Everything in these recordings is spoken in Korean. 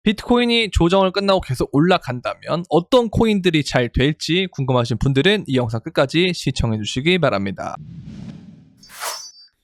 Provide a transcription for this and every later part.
비트코인이 조정을 끝나고 계속 올라간다면 어떤 코인들이 잘 될지 궁금하신 분들은 이 영상 끝까지 시청해 주시기 바랍니다.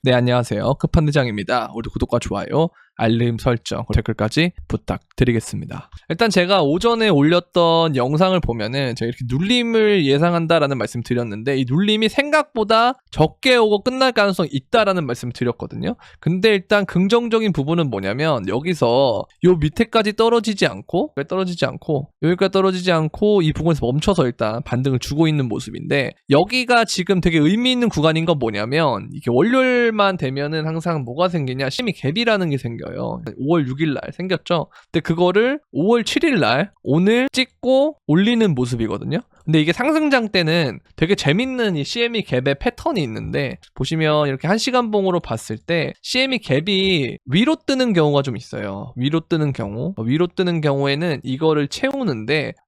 네, 안녕하세요. 급한대장입니다. 우리 구독과 좋아요, 알림 설정, 댓글까지 부탁드리겠습니다. 일단 제가 오전에 올렸던 영상을 보면은 제가 이렇게 눌림을 예상한다라는 말씀 드렸는데 이 눌림이 생각보다 적게 오고 끝날 가능성이 있다라는 말씀 드렸거든요. 근데 일단 긍정적인 부분은 뭐냐면 여기서 요 밑에까지 떨어지지 않고 여기까지 떨어지지 않고 이 부분에서 멈춰서 일단 반등을 주고 있는 모습인데, 여기가 지금 되게 의미 있는 구간인 건 뭐냐면 이게 월요일만 되면은 항상 뭐가 생기냐, 심히 갭이라는 게 생겨요. 5월 6일 날 생겼죠. 근데 그거를 5월 7일 날 오늘 찍고 올리는 모습이거든요. 근데 이게 상승장 때는 되게 재밌는 이 CME 갭의 패턴이 있는데, 보시면 이렇게 1시간 봉으로 봤을 때 CME 갭이 위로 뜨는 경우가 좀 있어요. 위로 뜨는 경우에는 이거를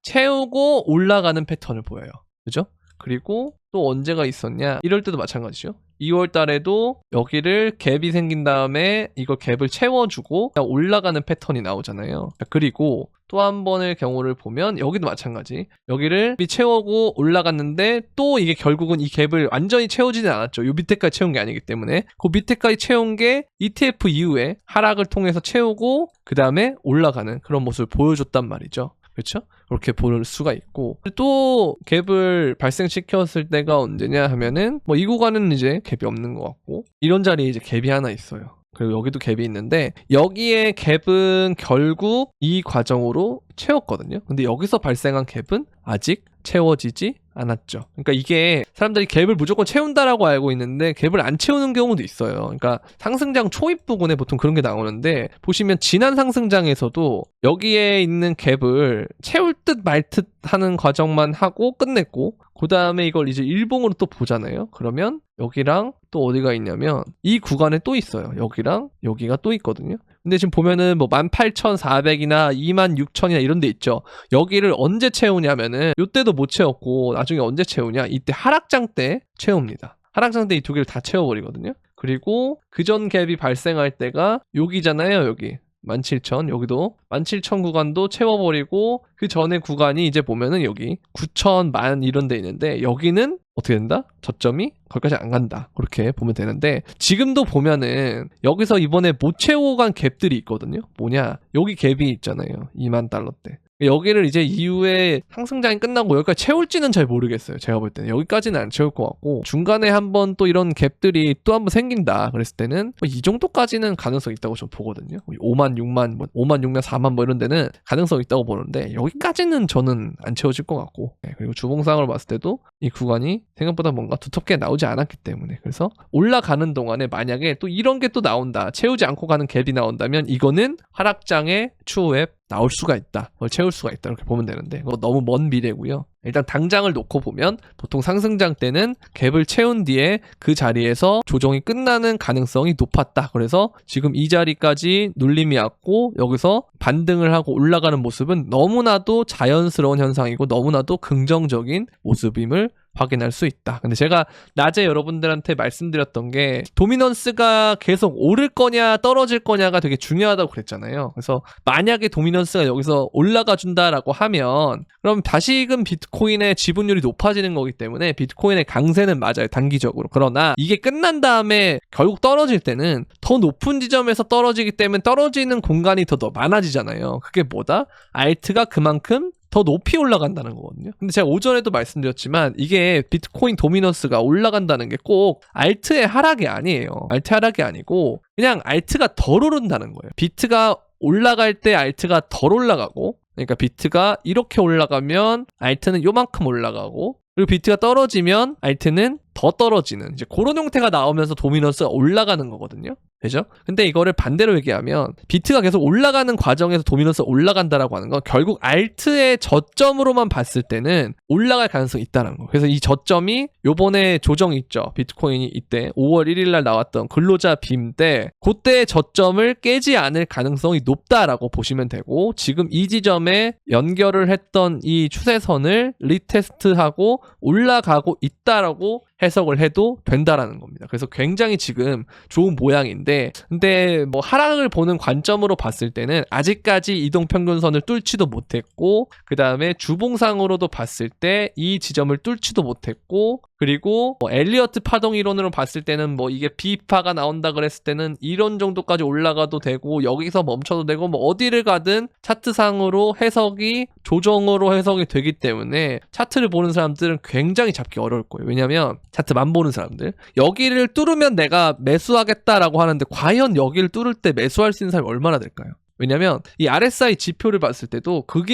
채우고 올라가는 패턴을 보여요. 그죠? 그리고 또 언제가 있었냐? 이럴 때도 마찬가지죠. 2월 달에도 여기를 갭이 생긴 다음에 이걸 갭을 채워주고 올라가는 패턴이 나오잖아요. 그리고 또 한 번의 경우를 보면 여기도 마찬가지. 여기를 채우고 올라갔는데 또 이게 결국은 이 갭을 완전히 채우지는 않았죠. 요 밑에까지 채운 게 아니기 때문에. 그 밑에까지 채운 게 ETF 이후에 하락을 통해서 채우고 그 다음에 올라가는 그런 모습을 보여줬단 말이죠. 그렇죠? 그렇게 볼 수가 있고, 또 갭을 발생시켰을 때가 언제냐 하면은 이 구간은 이제 갭이 없는 것 같고, 이런 자리에 이제 갭이 하나 있어요. 그리고 여기도 갭이 있는데 여기에 갭은 결국 이 과정으로 채웠거든요. 근데 여기서 발생한 갭은 아직 채워지지 않았죠. 그러니까 이게 사람들이 갭을 무조건 채운다라고 알고 있는데 갭을 안 채우는 경우도 있어요. 그러니까 상승장 초입 부분에 보통 그런 게 나오는데, 보시면 지난 상승장에서도 여기에 있는 갭을 채울 듯 말 듯 하는 과정만 하고 끝냈고, 그 다음에 이걸 이제 일봉으로 또 보잖아요. 그러면 여기랑 또 어디가 있냐면 이 구간에 또 있어요. 여기랑 여기가 또 있거든요. 근데 지금 보면은 18,400이나 26,000이나 이런 데 있죠. 여기를 언제 채우냐면은 이때도 못 채웠고, 나중에 언제 채우냐? 이때 하락장 때 채웁니다. 하락장 때 이 두 개를 다 채워버리거든요. 그리고 그전 갭이 발생할 때가 여기잖아요. 여기 17,000, 여기도 17,000 구간도 채워버리고, 그 전에 구간이 이제 보면은 여기 9,000, 10,000 이런 데 있는데 여기는 어떻게 된다? 저점이 거기까지 안 간다. 그렇게 보면 되는데, 지금도 보면은 여기서 이번에 못 채우고 간 갭들이 있거든요. 뭐냐? 여기 갭이 있잖아요. 20,000달러대. 여기를 이제 이후에 상승장이 끝나고 여기까지 채울지는 잘 모르겠어요. 제가 볼 때는 여기까지는 안 채울 것 같고, 중간에 한번 또 이런 갭들이 또 한번 생긴다 그랬을 때는 이 정도까지는 가능성이 있다고 좀 보거든요. 5만, 6만, 5만, 6만, 4만 이런 데는 가능성이 있다고 보는데 여기까지는 저는 안 채워질 것 같고, 그리고 주봉상으로 봤을 때도 이 구간이 생각보다 뭔가 두텁게 나오지 않았기 때문에, 그래서 올라가는 동안에 만약에 또 이런 게 또 나온다, 채우지 않고 가는 갭이 나온다면 이거는 하락장의 추후에 나올 수가 있다, 채울 수가 있다, 이렇게 보면 되는데 그거 너무 먼 미래고요. 일단 당장을 놓고 보면 보통 상승장 때는 갭을 채운 뒤에 그 자리에서 조정이 끝나는 가능성이 높았다. 그래서 지금 이 자리까지 눌림이 왔고 여기서 반등을 하고 올라가는 모습은 너무나도 자연스러운 현상이고 너무나도 긍정적인 모습임을 확인할 수 있다. 근데 제가 낮에 여러분들한테 말씀드렸던 게 도미넌스가 계속 오를 거냐 떨어질 거냐가 되게 중요하다고 그랬잖아요. 그래서 만약에 도미넌스가 여기서 올라가 준다라고 하면 그럼 다시금 비트코인의 지분율이 높아지는 거기 때문에 비트코인의 강세는 맞아요, 단기적으로. 그러나 이게 끝난 다음에 결국 떨어질 때는 더 높은 지점에서 떨어지기 때문에 떨어지는 공간이 더 많아지잖아요. 그게 뭐다? 알트가 그만큼 더 높이 올라간다는 거거든요. 근데 제가 오전에도 말씀드렸지만 이게 비트코인 도미넌스가 올라간다는 게 꼭 알트의 하락이 아니에요. 알트 하락이 아니고 그냥 알트가 덜 오른다는 거예요. 비트가 올라갈 때 알트가 덜 올라가고, 그러니까 비트가 이렇게 올라가면 알트는 요만큼 올라가고, 그리고 비트가 떨어지면 알트는 더 떨어지는, 이제 그런 형태가 나오면서 도미넌스가 올라가는 거거든요. 되죠? 근데 이거를 반대로 얘기하면 비트가 계속 올라가는 과정에서 도미넌스가 올라간다라고 하는 건 결국 알트의 저점으로만 봤을 때는 올라갈 가능성이 있다는 거. 그래서 이 저점이 요번에 조정이 있죠. 비트코인이 이때 5월 1일 날 나왔던 근로자 빔 때 그때의 저점을 깨지 않을 가능성이 높다라고 보시면 되고, 지금 이 지점에 연결을 했던 이 추세선을 리테스트하고 올라가고 있다라고 해석을 해도 된다라는 겁니다. 그래서 굉장히 지금 좋은 모양인데, 되는데, 근데 뭐 하락을 보는 관점으로 봤을 때는 아직까지 이동평균선을 뚫지도 못했고, 그 다음에 주봉상으로도 봤을 때 이 지점을 뚫지도 못했고, 그리고 뭐 엘리어트 파동 이론으로 봤을 때는 뭐 이게 B파가 나온다 그랬을 때는 이런 정도까지 올라가도 되고 여기서 멈춰도 되고 뭐 어디를 가든 차트상으로 해석이 조정으로 해석이 되기 때문에 차트를 보는 사람들은 굉장히 잡기 어려울 거예요. 왜냐면 차트만 보는 사람들 여기를 뚫으면 내가 매수하겠다라고 하는데 과연 여기를 뚫을 때 매수할 수 있는 사람이 얼마나 될까요? 왜냐면 이 RSI 지표를 봤을 때도 그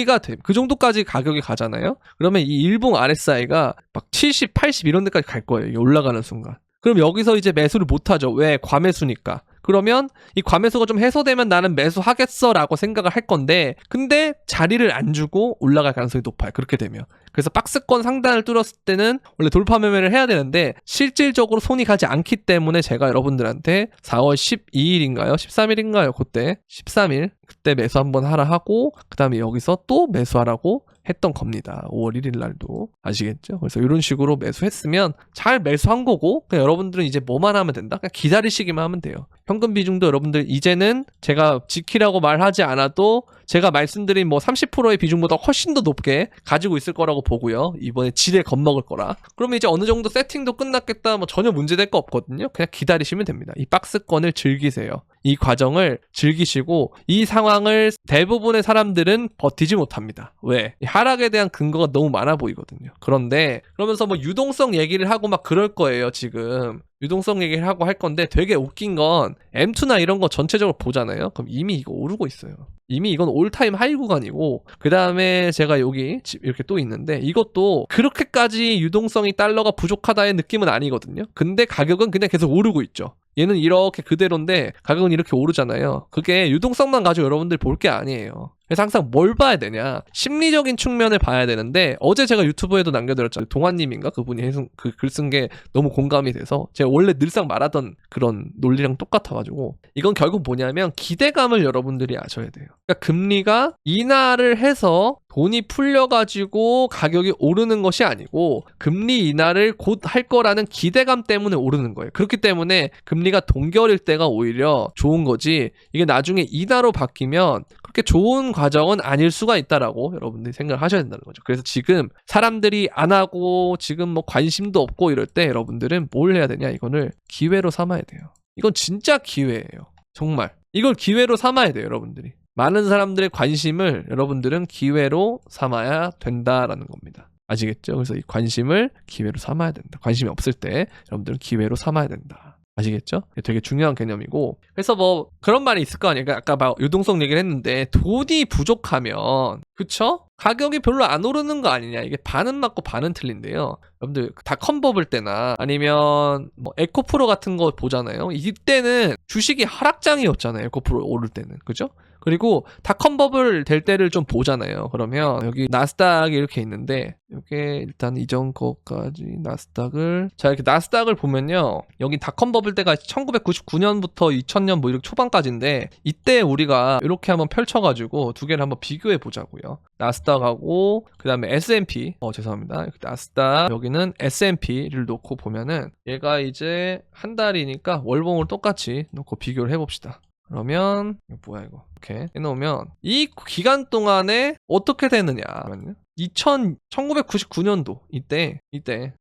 정도까지 가격이 가잖아요. 그러면 이 일봉 RSI가 막 70, 80 이런 데까지 갈 거예요. 이게 올라가는 순간. 그럼 여기서 이제 매수를 못 하죠. 왜? 과매수니까. 그러면 이 과매수가 좀 해소되면 나는 매수하겠어 라고 생각을 할 건데, 근데 자리를 안 주고 올라갈 가능성이 높아요. 그렇게 되면. 그래서 박스권 상단을 뚫었을 때는 원래 돌파 매매를 해야 되는데 실질적으로 손이 가지 않기 때문에 제가 여러분들한테 4월 12일인가요? 13일인가요? 그때 13일 그때 매수 한번 하라 하고 그 다음에 여기서 또 매수하라고 했던 겁니다. 5월 1일 날도. 아시겠죠? 그래서 이런 식으로 매수했으면 잘 매수한 거고 그냥 여러분들은 이제 뭐만 하면 된다? 그냥 기다리시기만 하면 돼요. 현금 비중도 여러분들 이제는 제가 지키라고 말하지 않아도 제가 말씀드린 뭐 30%의 비중보다 훨씬 더 높게 가지고 있을 거라고 보고요. 이번에 지레 겁먹을 거라. 그러면 이제 어느 정도 세팅도 끝났겠다. 뭐 전혀 문제될 거 없거든요. 그냥 기다리시면 됩니다. 이 박스권을 즐기세요. 이 과정을 즐기시고 이 상황을 대부분의 사람들은 버티지 못합니다. 왜? 이 하락에 대한 근거가 너무 많아 보이거든요. 그런데 그러면서 뭐 유동성 얘기를 하고 막 그럴 거예요. 지금. 유동성 얘기를 하고 할 건데 되게 웃긴 건 M2나 이런 거 전체적으로 보잖아요. 그럼 이미 이거 오르고 있어요. 이미 이건 올타임 하이 구간이고 그 다음에 제가 여기 이렇게 또 있는데 이것도 그렇게까지 유동성이 달러가 부족하다의 느낌은 아니거든요. 근데 가격은 그냥 계속 오르고 있죠. 얘는 이렇게 그대로인데 가격은 이렇게 오르잖아요. 그게 유동성만 가지고 여러분들 볼 게 아니에요. 그래서 항상 뭘 봐야 되냐, 심리적인 측면을 봐야 되는데 어제 제가 유튜브에도 남겨드렸잖아요. 동환님인가 그분이 그 글 쓴 게 너무 공감이 돼서 제가 원래 늘상 말하던 그런 논리랑 똑같아가지고 이건 결국 뭐냐면 기대감을 여러분들이 아셔야 돼요. 그러니까 금리가 인하를 해서 돈이 풀려가지고 가격이 오르는 것이 아니고 금리 인하를 곧 할 거라는 기대감 때문에 오르는 거예요. 그렇기 때문에 금리가 동결일 때가 오히려 좋은 거지 이게 나중에 인하로 바뀌면 그렇게 좋은 과정은 아닐 수가 있다라고 여러분들이 생각을 하셔야 된다는 거죠. 그래서 지금 사람들이 안 하고 지금 뭐 관심도 없고 이럴 때 여러분들은 뭘 해야 되냐, 이거를 기회로 삼아야 돼요. 이건 진짜 기회예요. 정말 이걸 기회로 삼아야 돼요. 여러분들이 많은 사람들의 관심을 여러분들은 기회로 삼아야 된다라는 겁니다. 아시겠죠? 그래서 이 관심을 기회로 삼아야 된다. 관심이 없을 때 여러분들은 기회로 삼아야 된다. 아시겠죠? 되게 중요한 개념이고, 그래서 뭐 그런 말이 있을 거 아니에요. 아까 막 유동성 얘기를 했는데 돈이 부족하면, 그쵸? 가격이 별로 안 오르는 거 아니냐. 이게 반은 맞고 반은 틀린데요. 여러분들 닷컴 버블 때나 아니면 뭐 에코프로 같은 거 보잖아요. 이때는 주식이 하락장이었잖아요. 에코프로 오를 때는. 그죠? 그리고 닷컴 버블 될 때를 좀 보잖아요. 그러면 여기 나스닥이 이렇게 있는데 이게 일단 이전 거까지 나스닥을, 자 이렇게 나스닥을 보면요, 여기 닷컴 버블 때가 1999년부터 2000년 뭐 이렇게 초반까지인데 이때 우리가 이렇게 한번 펼쳐가지고 두 개를 한번 비교해 보자고요. 나스닥하고 그 다음에 S&P, 죄송합니다. 나스닥, 여기는 S&P를 놓고 보면은 얘가 이제 한 달이니까 월봉을 똑같이 놓고 비교를 해봅시다. 그러면 이거 뭐야 이거, 이렇게 해놓으면 이 기간 동안에 어떻게 되느냐 하면요, 1999년도 이때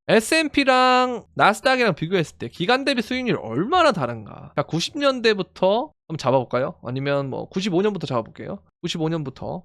S&P랑 나스닥이랑 비교했을 때 기간 대비 수익률이 얼마나 다른가. 자, 90년대부터 한번 잡아볼까요? 아니면 뭐 95년부터 잡아볼게요. 95년부터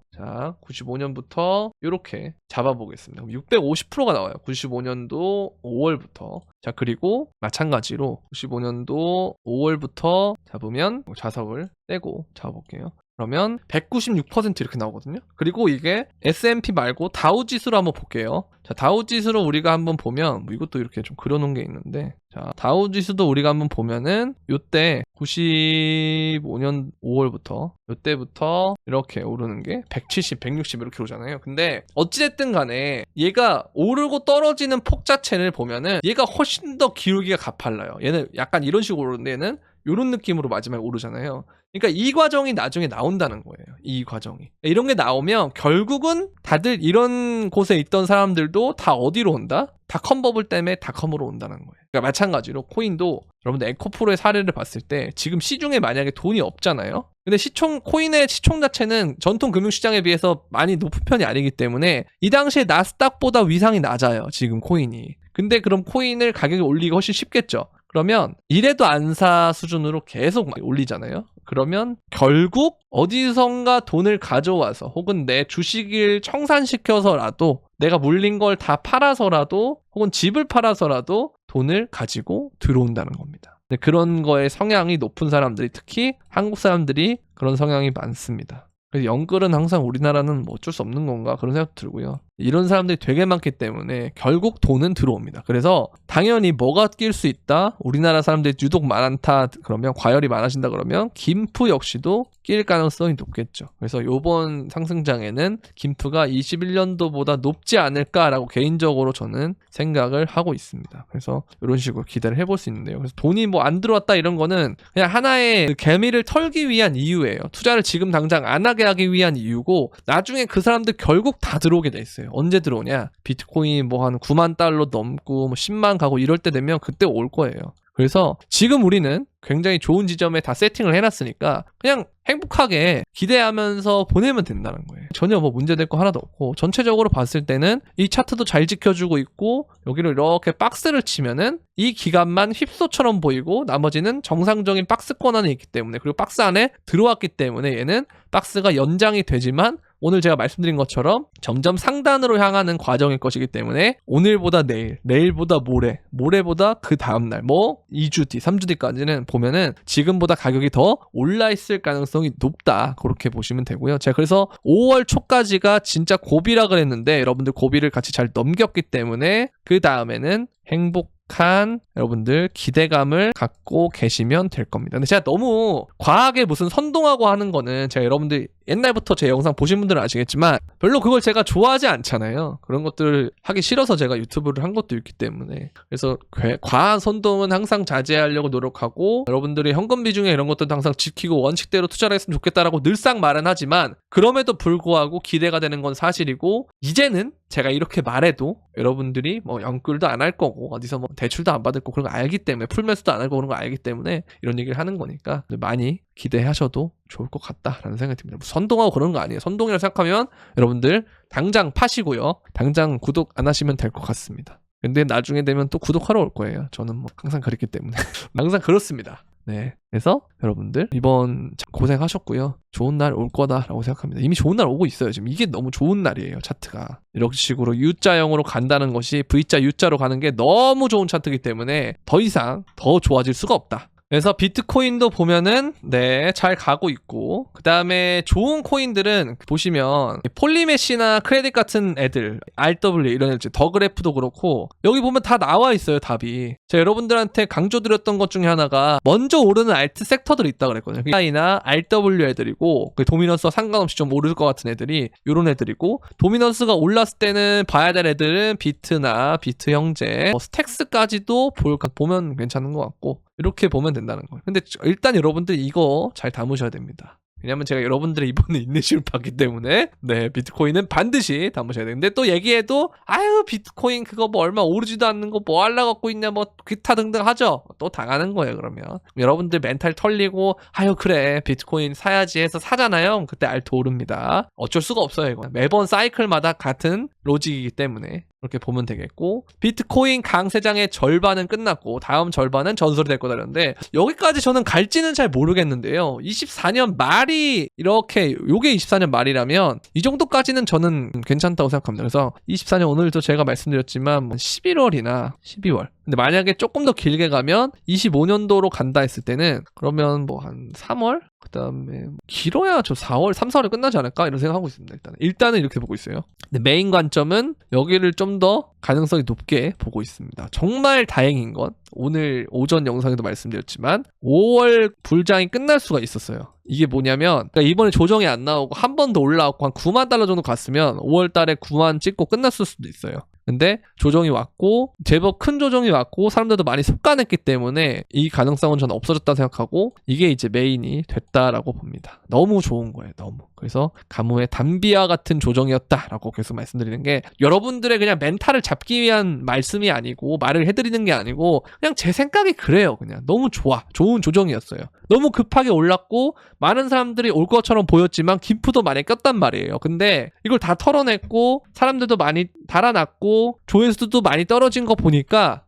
이렇게 잡아보겠습니다. 그럼 650%가 나와요. 95년도 5월부터. 자, 그리고 마찬가지로 95년도 5월부터 잡으면 자석을 떼고 잡아볼게요. 그러면 196% 이렇게 나오거든요. 그리고 이게 S&P 말고 다우지수로 한번 볼게요. 자, 다우지수로 우리가 한번 보면 뭐 이것도 이렇게 좀 그려놓은 게 있는데, 자 다우지수도 우리가 한번 보면은 요때 95년 5월부터 요때부터 이렇게 오르는 게 170, 160 이렇게 오잖아요. 근데 어찌됐든 간에 얘가 오르고 떨어지는 폭 자체를 보면은 얘가 훨씬 더 기울기가 가팔라요. 얘는 약간 이런 식으로 오르는데 얘는 이런 느낌으로 마지막에 오르잖아요. 그러니까 이 과정이 나중에 나온다는 거예요. 이 과정이. 이런 게 나오면 결국은 다들 이런 곳에 있던 사람들도 다 어디로 온다? 닷컴 버블 때문에 닷컴으로 온다는 거예요. 그러니까 마찬가지로 코인도 여러분들 에코프로의 사례를 봤을 때 지금 시중에 만약에 돈이 없잖아요. 근데 코인의 시총 자체는 전통 금융시장에 비해서 많이 높은 편이 아니기 때문에 이 당시에 나스닥보다 위상이 낮아요. 지금 코인이. 근데 그럼 코인을 가격이 올리기가 훨씬 쉽겠죠. 그러면 이래도 안 사 수준으로 계속 올리잖아요. 그러면 결국 어디선가 돈을 가져와서 혹은 내 주식을 청산시켜서라도 내가 물린 걸 다 팔아서라도 혹은 집을 팔아서라도 돈을 가지고 들어온다는 겁니다. 그런 거에 성향이 높은 사람들이 특히 한국 사람들이 그런 성향이 많습니다. 그래서 영끌은 항상 우리나라는 뭐 어쩔 수 없는 건가 그런 생각도 들고요. 이런 사람들이 되게 많기 때문에 결국 돈은 들어옵니다. 그래서 당연히 뭐가 낄 수 있다? 우리나라 사람들이 유독 많다 그러면 과열이 많아진다 그러면 김프 역시도 낄 가능성이 높겠죠. 그래서 이번 상승장에는 김프가 21년도보다 높지 않을까라고 개인적으로 저는 생각을 하고 있습니다. 그래서 이런 식으로 기대를 해볼 수 있는데요. 그래서 돈이 뭐 안 들어왔다 이런 거는 그냥 하나의 그 개미를 털기 위한 이유예요. 투자를 지금 당장 안 하기 위한 이유고 나중에 그 사람들 결국 다 들어오게 돼 있어요. 언제 들어오냐? 비트코인이 뭐 한 9만 달러 넘고 뭐 10만 가고 이럴 때 되면 그때 올 거예요. 그래서 지금 우리는 굉장히 좋은 지점에 다 세팅을 해놨으니까 그냥 행복하게 기대하면서 보내면 된다는 거예요. 전혀 뭐 문제될 거 하나도 없고 전체적으로 봤을 때는 이 차트도 잘 지켜주고 있고 여기를 이렇게 박스를 치면은 이 기간만 휩소처럼 보이고 나머지는 정상적인 박스권 안에 있기 때문에 그리고 박스 안에 들어왔기 때문에 얘는 박스가 연장이 되지만 오늘 제가 말씀드린 것처럼 점점 상단으로 향하는 과정일 것이기 때문에 오늘보다 내일, 내일보다 모레, 모레보다 그 다음날 뭐 2주 뒤, 3주 뒤까지는 보면은 지금보다 가격이 더 올라 있을 가능성이 높다. 그렇게 보시면 되고요. 제가 그래서 5월 초까지가 진짜 고비라 그랬는데 여러분들 고비를 같이 잘 넘겼기 때문에 그 다음에는 행복한 여러분들 기대감을 갖고 계시면 될 겁니다. 근데 제가 너무 과하게 무슨 선동하고 하는 거는 제가 여러분들 옛날부터 제 영상 보신 분들은 아시겠지만 별로 그걸 제가 좋아하지 않잖아요. 그런 것들 하기 싫어서 제가 유튜브를 한 것도 있기 때문에 그래서 과한 선동은 항상 자제하려고 노력하고 여러분들이 현금 비중에 이런 것들도 항상 지키고 원칙대로 투자를 했으면 좋겠다라고 늘상 말은 하지만 그럼에도 불구하고 기대가 되는 건 사실이고 이제는 제가 이렇게 말해도 여러분들이 뭐 연끌도 안 할 거고 어디서 뭐 대출도 안 받을 거고 그런 거 알기 때문에 풀매수도 안 할 거고 그런 거 알기 때문에 이런 얘기를 하는 거니까 많이 기대하셔도 좋을 것 같다라는 생각이 듭니다. 선동하고 그런 거 아니에요. 선동이라고 생각하면 여러분들 당장 파시고요. 당장 구독 안 하시면 될 것 같습니다. 근데 나중에 되면 또 구독하러 올 거예요. 저는 뭐 항상 그랬기 때문에 항상 그렇습니다. 네, 그래서 여러분들 이번 고생하셨고요. 좋은 날 올 거다라고 생각합니다. 이미 좋은 날 오고 있어요. 지금 이게 너무 좋은 날이에요. 차트가 이런 식으로 U자형으로 간다는 것이 V자 U자로 가는 게 너무 좋은 차트이기 때문에 더 이상 더 좋아질 수가 없다. 그래서 비트코인도 보면은 네, 잘 가고 있고 그 다음에 좋은 코인들은 보시면 폴리메시나 크레딧 같은 애들 RW 이런 애들 더그래프도 그렇고 여기 보면 다 나와 있어요. 답이 제가 여러분들한테 강조드렸던 것 중에 하나가 먼저 오르는 알트 섹터들이 있다 그랬거든요. I나 RW 애들이고 도미넌스와 상관없이 좀 오를 것 같은 애들이 이런 애들이고 도미넌스가 올랐을 때는 봐야 될 애들은 비트나 비트 형제 스택스까지도 보면 괜찮은 것 같고 이렇게 보면 된다는 거예요. 근데 일단 여러분들 이거 잘 담으셔야 됩니다. 왜냐면 제가 여러분들의 이번에 인내심을 봤기 때문에 네, 비트코인은 반드시 담으셔야 돼요. 근데 또 얘기해도 아유 비트코인 그거 뭐 얼마 오르지도 않는 거 뭐 하려고 갖고 있냐 뭐 기타 등등 하죠. 또 당하는 거예요. 그러면 여러분들 멘탈 털리고 아유 그래 비트코인 사야지 해서 사잖아요. 그때 알트 오릅니다. 어쩔 수가 없어요. 이거 매번 사이클마다 같은 로직이기 때문에 그렇게 보면 되겠고 비트코인 강세장의 절반은 끝났고 다음 절반은 전설이 될 거다 그러는데 여기까지 저는 갈지는 잘 모르겠는데요. 24년 말이 이렇게 요게 24년 말이라면 이 정도까지는 저는 괜찮다고 생각합니다. 그래서 24년 오늘도 제가 말씀드렸지만 11월이나 12월 근데 만약에 조금 더 길게 가면 25년도로 간다 했을 때는 그러면 뭐 한 3월? 그 다음에 길어야 저 4월, 3, 4월에 끝나지 않을까? 이런 생각하고 있습니다. 일단은 이렇게 보고 있어요. 근데 메인 관점은 여기를 좀 더 가능성이 높게 보고 있습니다. 정말 다행인 건 오늘 오전 영상에도 말씀드렸지만 5월 불장이 끝날 수가 있었어요. 이게 뭐냐면 그러니까 이번에 조정이 안 나오고 한 번 더 올라왔고 한 9만 달러 정도 갔으면 5월 달에 9만 찍고 끝났을 수도 있어요. 근데 조정이 왔고 제법 큰 조정이 왔고 사람들도 많이 속가냈기 때문에 이 가능성은 저는 없어졌다 생각하고 이게 이제 메인이 됐다라고 봅니다. 너무 좋은 거예요. 너무. 그래서 가뭄의 단비와 같은 조정이었다라고 계속 말씀드리는 게 여러분들의 그냥 멘탈을 잡기 위한 말씀이 아니고 말을 해드리는 게 아니고 그냥 제 생각이 그래요. 그냥 너무 좋아. 좋은 조정이었어요. 너무 급하게 올랐고 많은 사람들이 올 것처럼 보였지만 김프도 많이 꼈단 말이에요. 근데 이걸 다 털어냈고 사람들도 많이 달아났고 조회수도 많이 떨어진 거 보니까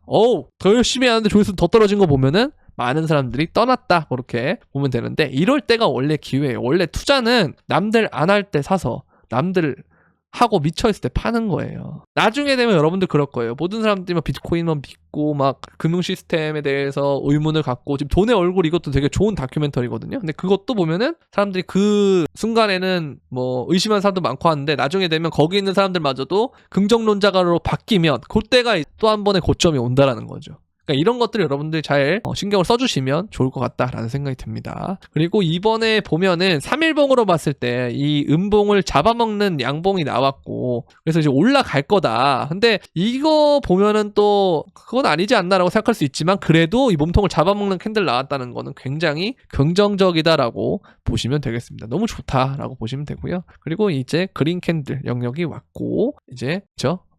더 열심히 하는데 조회수 더 떨어진 거 보면은 많은 사람들이 떠났다 그렇게 보면 되는데 이럴 때가 원래 기회예요. 원래 투자는 남들 안 할 때 사서 남들 하고 미쳐있을 때 파는 거예요. 나중에 되면 여러분들 그럴 거예요. 모든 사람들이 막 비트코인만 믿고 막 금융 시스템에 대해서 의문을 갖고 지금 돈의 얼굴 이것도 되게 좋은 다큐멘터리거든요. 근데 그것도 보면은 사람들이 그 순간에는 뭐 의심하는 사람도 많고 하는데 나중에 되면 거기 있는 사람들마저도 긍정론자가로 바뀌면 그때가 또 한 번의 고점이 온다라는 거죠. 그러니까 이런 것들을 여러분들이 잘 신경을 써주시면 좋을 것 같다라는 생각이 듭니다. 그리고 이번에 보면은 3일봉으로 봤을 때 이 음봉을 잡아먹는 양봉이 나왔고 그래서 이제 올라갈 거다. 근데 이거 보면은 또 그건 아니지 않나라고 생각할 수 있지만 그래도 이 몸통을 잡아먹는 캔들 나왔다는 거는 굉장히 긍정적이다라고 보시면 되겠습니다. 너무 좋다라고 보시면 되고요. 그리고 이제 그린 캔들 영역이 왔고 이제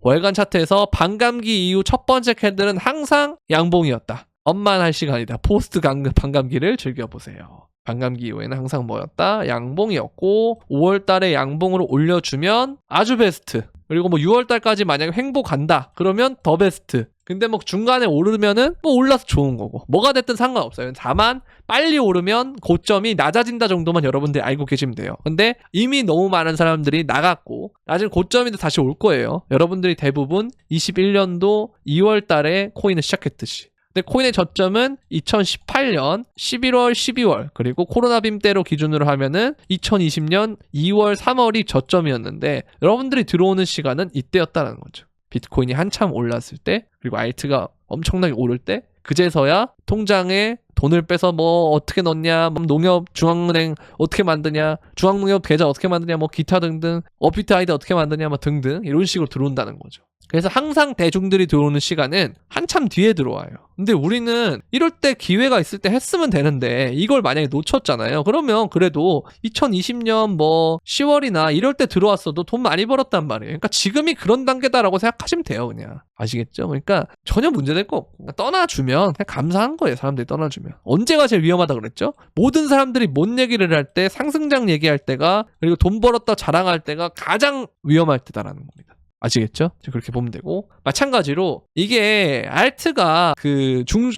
월간 차트에서 반감기 이후 첫 번째 캔들은 항상 양봉이었다. 엄만할 시간이다. 포스트 반감기를 즐겨보세요. 반감기 이후에는 항상 뭐였다? 양봉이었고 5월달에 양봉으로 올려주면 아주 베스트. 그리고 뭐 6월달까지 만약에 횡보 간다. 그러면 더 베스트. 근데 뭐 중간에 오르면은 뭐 올라서 좋은 거고 뭐가 됐든 상관없어요. 다만 빨리 오르면 고점이 낮아진다 정도만 여러분들이 알고 계시면 돼요. 근데 이미 너무 많은 사람들이 나갔고 나중에 고점이 다시 올 거예요. 여러분들이 대부분 21년도 2월 달에 코인을 시작했듯이. 근데 코인의 저점은 2018년 11월, 12월 그리고 코로나 빔 때로 기준으로 하면은 2020년 2월, 3월이 저점이었는데 여러분들이 들어오는 시간은 이때였다는 거죠. 비트코인이 한참 올랐을 때 그리고 알트가 엄청나게 오를 때 그제서야 통장에 돈을 빼서 뭐 어떻게 넣냐, 뭐 농협 중앙은행 어떻게 만드냐, 중앙농협 계좌 어떻게 만드냐, 뭐 기타 등등 업비트 아이디 어떻게 만드냐, 뭐 등등 이런 식으로 들어온다는 거죠. 그래서 항상 대중들이 들어오는 시간은 한참 뒤에 들어와요. 근데 우리는 이럴 때 기회가 있을 때 했으면 되는데 이걸 만약에 놓쳤잖아요. 그러면 그래도 2020년 뭐 10월이나 이럴 때 들어왔어도 돈 많이 벌었단 말이에요. 그러니까 지금이 그런 단계다라고 생각하시면 돼요. 그냥 아시겠죠? 그러니까 전혀 문제될 거 없고 떠나주면 그냥 감사한 거예요. 사람들이 떠나주면. 언제가 제일 위험하다 그랬죠? 모든 사람들이 뭔 얘기를 할 때 상승장 얘기할 때가 그리고 돈 벌었다 자랑할 때가 가장 위험할 때다라는 겁니다. 아시겠죠? 그렇게 보면 되고 마찬가지로 이게 알트가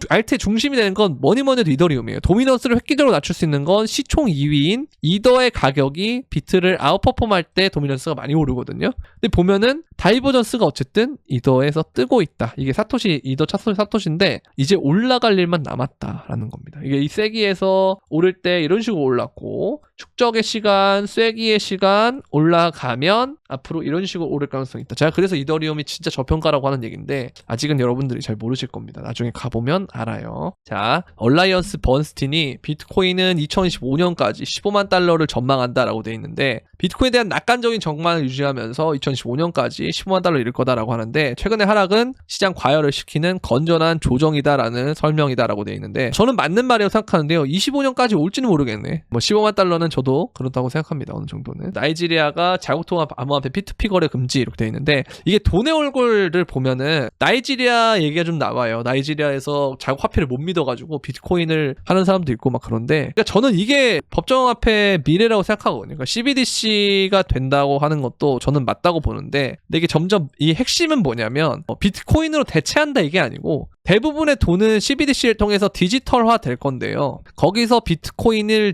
알트의 중심이 되는 건 뭐니 해도 이더리움이에요. 도미넌스를 획기적으로 낮출 수 있는 건 시총 2위인 이더의 가격이 비트를 아웃퍼폼할 때 도미넌스가 많이 오르거든요. 근데 보면은 다이버전스가 어쨌든 이더에서 뜨고 있다. 이게 이더 사토시인데 이제 올라갈 일만 남았다라는 겁니다. 이게 이 쐐기에서 오를 때 이런 식으로 올랐고 축적의 시간, 쐐기의 시간 올라가면 앞으로 이런 식으로 오를 가능성이 있다. 제가 그래서 이더리움이 진짜 저평가라고 하는 얘기인데 아직은 여러분들이 잘 모르실 겁니다. 나중에 가보면 알아요. 자, 얼라이언스 번스틴이 비트코인은 2025년까지 15만 달러를 전망한다라고 돼 있는데 비트코인에 대한 낙관적인 전망을 유지하면서 2025년까지 15만 달러 이룰 거다라고 하는데 최근의 하락은 시장 과열을 시키는 건전한 조정이다라는 설명이다라고 돼 있는데 저는 맞는 말이라고 생각하는데요. 25년까지 올지는 모르겠네. 뭐 15만 달러는 저도 그렇다고 생각합니다. 어느 정도는. 나이지리아가 자국통화 암호화폐 P2P 거래 금지 이렇게 돼 있는데 이게 돈의 얼굴을 보면은 나이지리아 얘기가 좀 나와요. 나이지리아에서 자국 화폐를 못 믿어가지고 비트코인을 하는 사람도 있고 막 그런데 그러니까 저는 이게 법정화폐 미래라고 생각하거든요. 그러니까 CBDC가 된다고 하는 것도 저는 맞다고 보는데 근데 이게 점점 이 핵심은 뭐냐면 비트코인으로 대체한다 이게 아니고 대부분의 돈은 CBDC를 통해서 디지털화 될 건데요. 거기서 비트코인을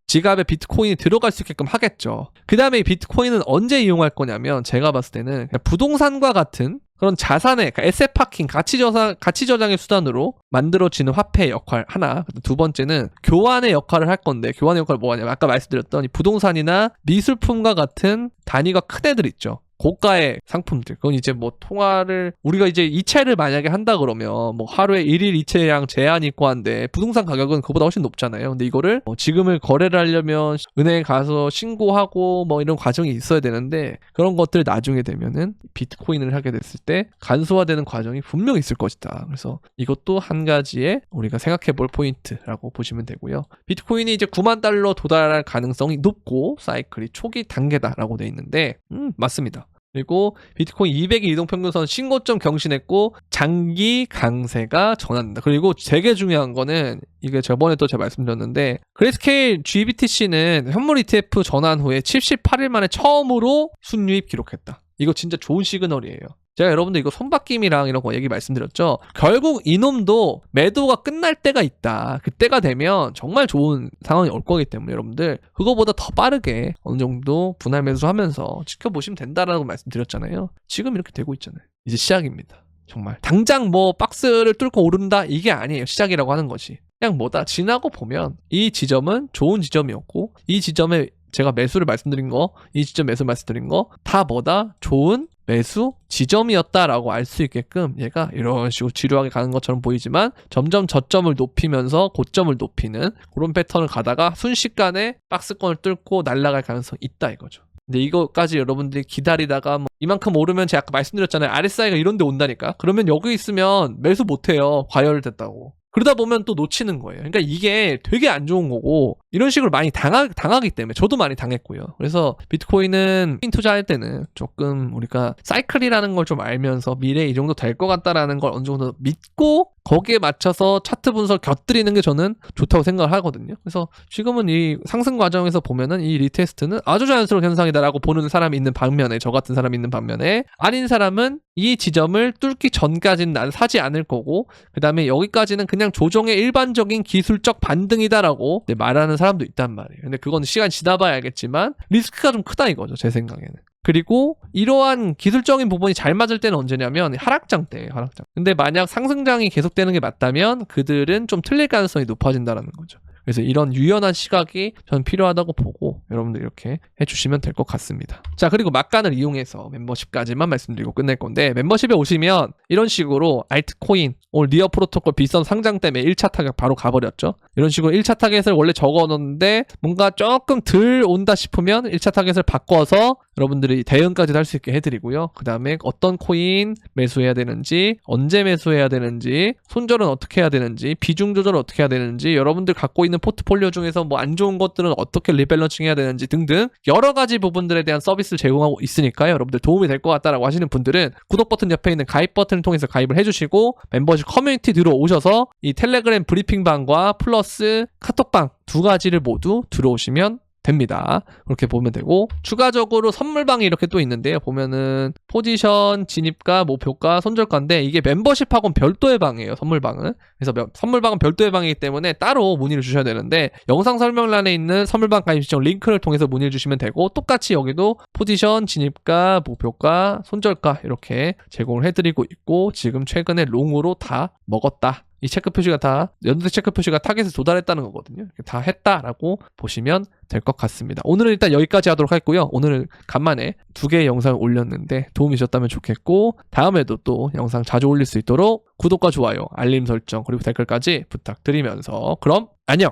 지갑에 비트코인이 들어갈 수 있게끔 하겠죠. 그 다음에 이 비트코인은 언제 이용할 거냐면 제가 봤을 때는 그냥 부동산과 같은 그런 자산의 그러니까 에셋 파킹, 가치 저장의 수단으로 만들어지는 화폐의 역할 하나. 두 번째는 교환의 역할을 할 건데 교환의 역할은 뭐냐면 아까 말씀드렸던 이 부동산이나 미술품과 같은 단위가 큰 애들 있죠. 고가의 상품들, 그건 이제 뭐 통화를 우리가 이제 이체를 만약에 한다 그러면 뭐 하루에 1일 이체량 제한이 있고 한데 부동산 가격은 그보다 훨씬 높잖아요. 근데 이거를 지금을 거래를 하려면 은행에 가서 신고하고 뭐 이런 과정이 있어야 되는데 그런 것들 나중에 되면은 비트코인을 하게 됐을 때 간소화되는 과정이 분명히 있을 것이다. 그래서 이것도 한 가지의 우리가 생각해 볼 포인트라고 보시면 되고요. 비트코인이 이제 9만 달러 도달할 가능성이 높고 사이클이 초기 단계다라고 돼 있는데 맞습니다. 그리고 비트코인 200일 이동평균선 신고점 경신했고 장기 강세가 전환된다. 그리고 되게 중요한 거는 이게 저번에 또 제가 말씀드렸는데 그레이스케일 GBTC는 현물 ETF 전환 후에 78일 만에 처음으로 순유입 기록했다. 이거 진짜 좋은 시그널이에요. 제가 여러분들 이거 손바뀜이랑 이런 거 얘기 말씀드렸죠. 결국 이놈도 매도가 끝날 때가 있다. 그때가 되면 정말 좋은 상황이 올 거기 때문에 여러분들 그거보다 더 빠르게 어느 정도 분할 매수하면서 지켜보시면 된다라고 말씀드렸잖아요. 지금 이렇게 되고 있잖아요. 이제 시작입니다. 정말 당장 뭐 박스를 뚫고 오른다 이게 아니에요. 시작이라고 하는 것이. 그냥 뭐다 지나고 보면 이 지점은 좋은 지점이었고 이 지점에 제가 매수를 말씀드린 거, 이 지점 매수 말씀드린 거 다 뭐다 좋은 매수 지점이었다라고 알 수 있게끔 얘가 이런 식으로 지루하게 가는 것처럼 보이지만 점점 저점을 높이면서 고점을 높이는 그런 패턴을 가다가 순식간에 박스권을 뚫고 날아갈 가능성이 있다 이거죠. 근데 이거까지 여러분들이 기다리다가 뭐 이만큼 오르면 제가 아까 말씀드렸잖아요. RSI가 이런 데 온다니까. 그러면 여기 있으면 매수 못해요. 과열됐다고. 그러다 보면 또 놓치는 거예요. 그러니까 이게 되게 안 좋은 거고 이런 식으로 많이 당하기 때문에 저도 많이 당했고요. 그래서 비트코인은 투자할 때는 조금 우리가 사이클이라는 걸 좀 알면서 미래에 이 정도 될 것 같다라는 걸 어느 정도 믿고 거기에 맞춰서 차트 분석 곁들이는 게 저는 좋다고 생각을 하거든요. 그래서 지금은 이 상승 과정에서 보면은 이 리테스트는 아주 자연스러운 현상이다라고 보는 사람이 있는 반면에 저 같은 사람이 있는 반면에 아닌 사람은 이 지점을 뚫기 전까지는 난 사지 않을 거고 그 다음에 여기까지는 그냥 조정의 일반적인 기술적 반등이다라고 말하는 사람도 있단 말이에요. 근데 그건 시간 지나봐야 알겠지만 리스크가 좀 크다 이거죠. 제 생각에는. 그리고 이러한 기술적인 부분이 잘 맞을 때는 언제냐면 하락장 때예요. 하락장. 근데 만약 상승장이 계속되는 게 맞다면 그들은 좀 틀릴 가능성이 높아진다는 거죠. 그래서 이런 유연한 시각이 저는 필요하다고 보고 여러분들 이렇게 해주시면 될 것 같습니다. 자, 그리고 막간을 이용해서 멤버십까지만 말씀드리고 끝낼 건데 멤버십에 오시면 이런 식으로 알트코인, 오늘 니어 프로토콜 비선 상장 때문에 1차 타격 바로 가버렸죠. 이런 식으로 1차 타겟을 원래 적어놓는데 뭔가 조금 덜 온다 싶으면 1차 타겟을 바꿔서 여러분들이 대응까지 할 수 있게 해드리고요. 그 다음에 어떤 코인 매수해야 되는지, 언제 매수해야 되는지, 손절은 어떻게 해야 되는지, 비중 조절을 어떻게 해야 되는지, 여러분들 갖고 있는 포트폴리오 중에서 뭐 안 좋은 것들은 어떻게 리밸런싱 해야 되는지 등등 여러 가지 부분들에 대한 서비스를 제공하고 있으니까요. 여러분들 도움이 될 것 같다라고 하시는 분들은 구독 버튼 옆에 있는 가입 버튼을 통해서 가입을 해주시고 멤버십 커뮤니티 들어오셔서 이 텔레그램 브리핑방과 플러스 카톡방 두 가지를 모두 들어오시면 됩니다. 그렇게 보면 되고 추가적으로 선물방이 이렇게 또 있는데요. 보면은 포지션, 진입가, 목표가, 손절가인데 이게 멤버십하고는 별도의 방이에요. 선물방은. 그래서 선물방은 별도의 방이기 때문에 따로 문의를 주셔야 되는데 영상 설명란에 있는 선물방 가입 신청 링크를 통해서 문의를 주시면 되고 똑같이 여기도 포지션, 진입가, 목표가, 손절가 이렇게 제공을 해드리고 있고 지금 최근에 롱으로 다 먹었다. 이 체크 표시가 다 연두색 체크 표시가 타겟에 도달했다는 거거든요. 다 했다라고 보시면 될 것 같습니다. 오늘은 일단 여기까지 하도록 하겠고요. 오늘은 간만에 2개의 영상을 올렸는데 도움이 되셨다면 좋겠고 다음에도 또 영상 자주 올릴 수 있도록 구독과 좋아요, 알림 설정 그리고 댓글까지 부탁드리면서 그럼 안녕!